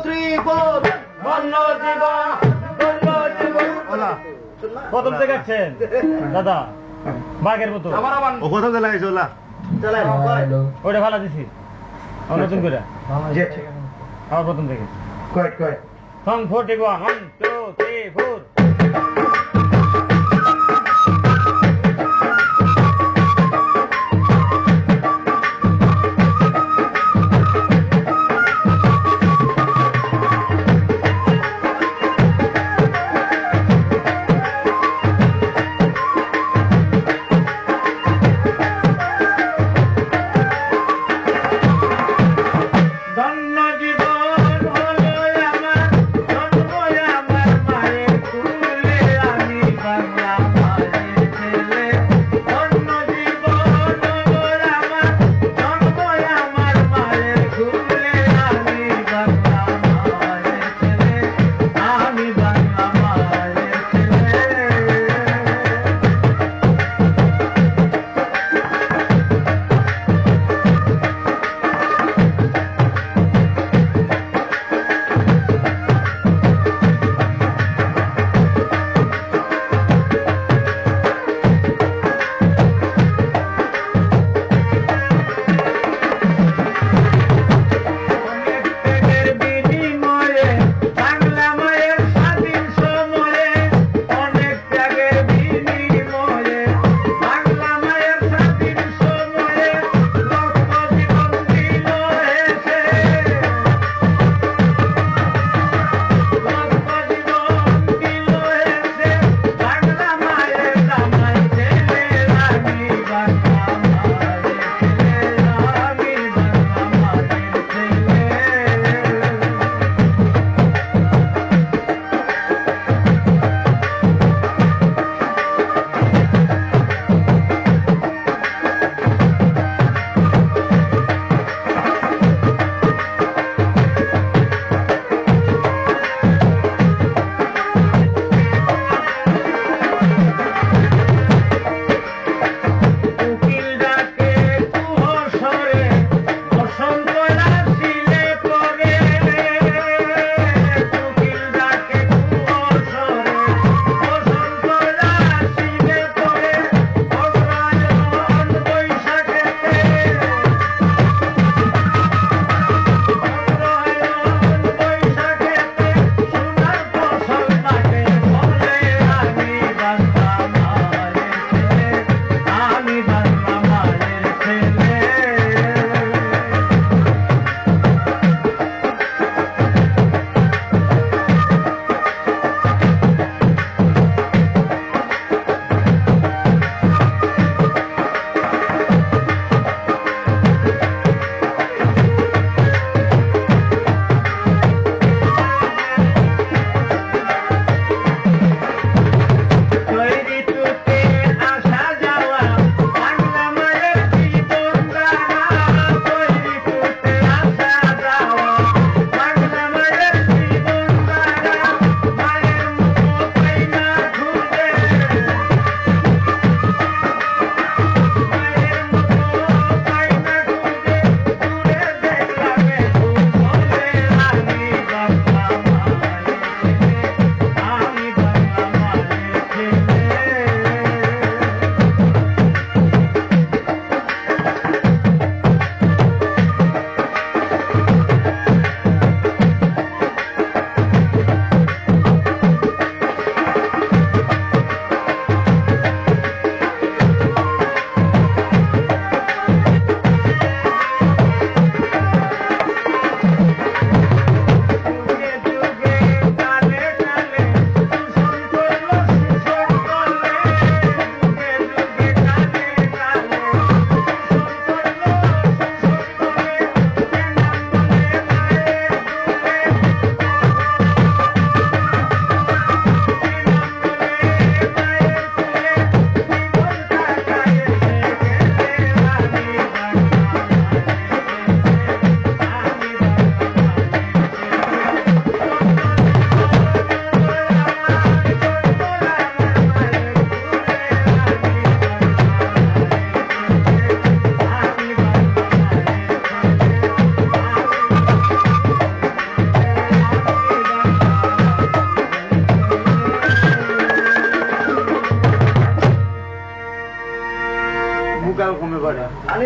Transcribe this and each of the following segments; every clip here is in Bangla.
3 4 ধন্য জীবন ধন্য জীবন ওলা প্রথম থেকে আছেন দাদা বাঘের মতো ও প্রথম থেকে লাগাইছে ওলা চালাই ওইটা ভালো দিছি নতুন করে আবার প্রথম থেকে কয় সং 41 1 2 3 4 জীবন হলো আমার জন্ম আমার মায়ের কুলে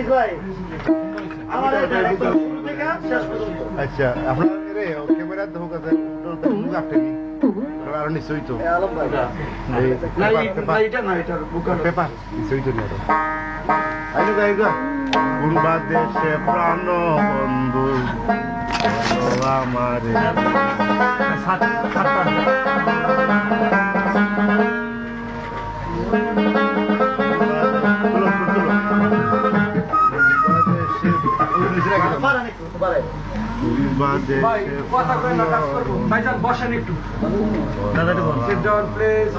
জাহিদ ভাই আমার এটা একদম শুরু থেকে শেষ পর্যন্ত আচ্ছা আপনার রে ক্যামেরা দেখো কাছে মুখ আপনি আর নিশ্চয়ই তো আলম ভাই এই না এটা না এটা বুকার পেপার নিশ্চয়ই তো না আইলো গাইগা গুরুবা দেশে প্রাণ বন্ধু আমারে ভাই কথা কই না কাজ করব ভাইজান বসেন একটু দাদা একটু বল। Sit down please